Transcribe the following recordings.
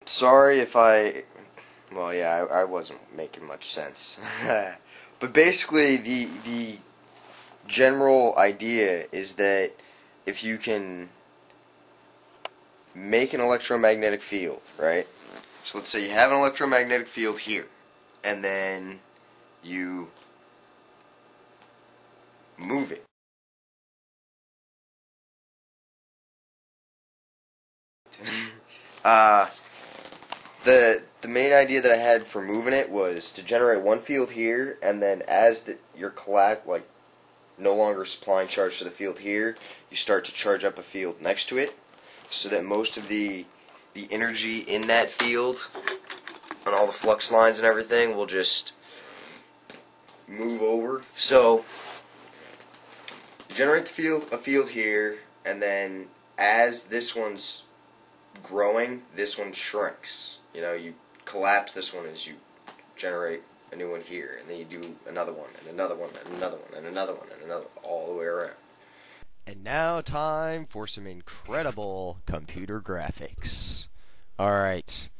Sorry if well, yeah, I wasn't making much sense. But basically, the general idea is that if you can make an electromagnetic field, right? So let's say you have an electromagnetic field here, and then you move it. The main idea that I had for moving it was to generate one field here, and then as you're no longer supplying charge to the field here, you start to charge up a field next to it, so that most of the energy in that field and all the flux lines and everything will just move over. So you generate a field here, and then as this one's growing, this one shrinks. You know, you collapse this one as you generate a new one here, and then you do another one, and another one, and another one, and another one, and another, all the way around. And now time for some incredible computer graphics. Alright,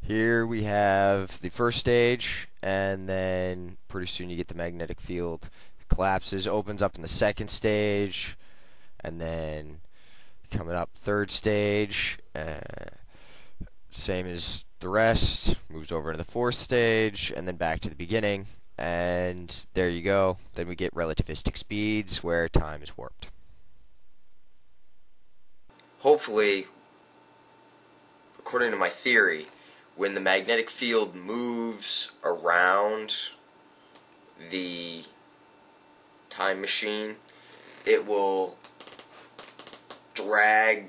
here we have the first stage, and then pretty soon you get the magnetic field collapses, opens up in the second stage, and then coming up third stage, same as the rest, moves over to the fourth stage, and then back to the beginning, and there you go. Then we get relativistic speeds where time is warped. Hopefully, according to my theory, when the magnetic field moves around the time machine, it will drag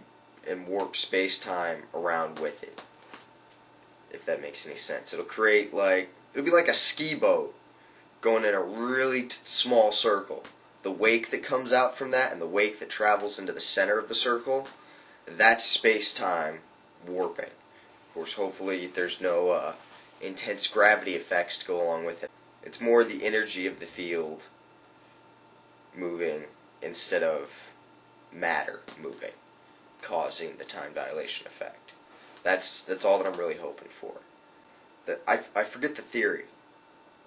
and warp space-time around with it, if that makes any sense. It'll create it'll be like a ski boat going in a really small circle. The wake that comes out from that and the wake that travels into the center of the circle, that's space-time warping. Of course, hopefully there's no intense gravity effects to go along with it. It's more the energy of the field moving instead of matter moving, causing the time dilation effect. That's all that I'm really hoping for. I forget the theory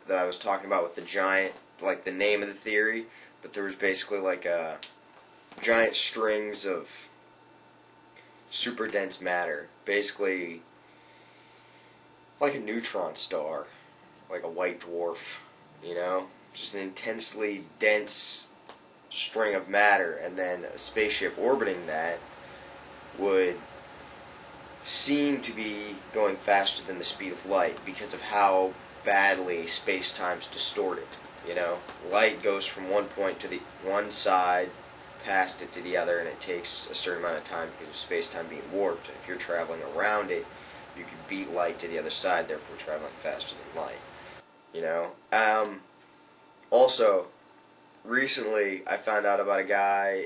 that I was talking about with the giant, like the name of the theory, but there was basically like a giant strings of super dense matter, basically like a neutron star, like a white dwarf, you know, just an intensely dense string of matter, and then a spaceship orbiting that would seem to be going faster than the speed of light because of how badly space-time's distorted. You know, light goes from one point to the one side, past it to the other, and it takes a certain amount of time because of space-time being warped. And if you're traveling around it, you could beat light to the other side, therefore traveling faster than light. You know? Also, recently I found out about a guy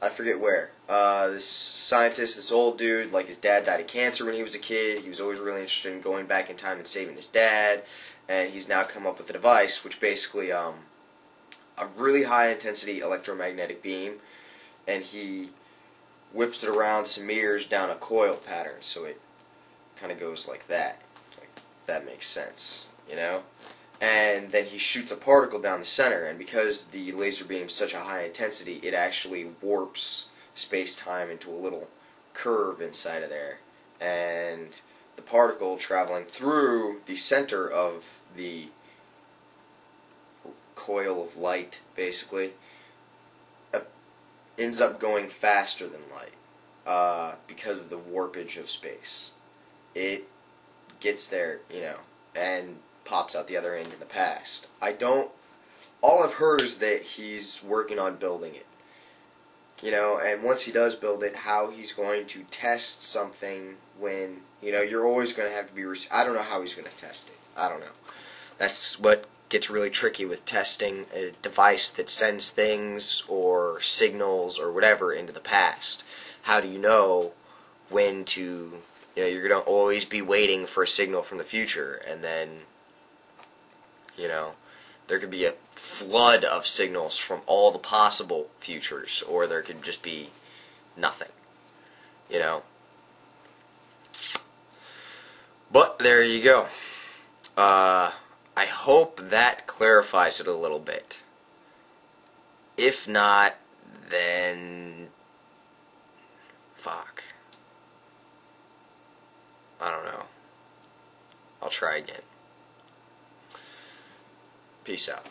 I forget where. This scientist, this old dude, like his dad died of cancer when he was a kid. He was always really interested in going back in time and saving his dad. And he's now come up with a device which basically a really high intensity electromagnetic beam, and he whips it around some mirrors down a coil pattern, so it kind of goes like that. Like, if that makes sense, you know? And then he shoots a particle down the center, and because the laser beam is such a high intensity, it actually warps space-time into a little curve inside of there. And the particle traveling through the center of the coil of light, basically, ends up going faster than light because of the warpage of space. It gets there, you know, and pops out the other end in the past. All I've heard is that he's working on building it. You know, and once he does build it, how he's going to test something when, you know, you're always going to have to be, I don't know how he's going to test it. I don't know. That's what gets really tricky with testing a device that sends things or signals or whatever into the past. How do you know when to, you know, you're going to always be waiting for a signal from the future, and then, you know, there could be a flood of signals from all the possible futures, or there could just be, nothing. You know? But there you go. I hope that clarifies it a little bit. If not, then fuck. I don't know. I'll try again. Peace out.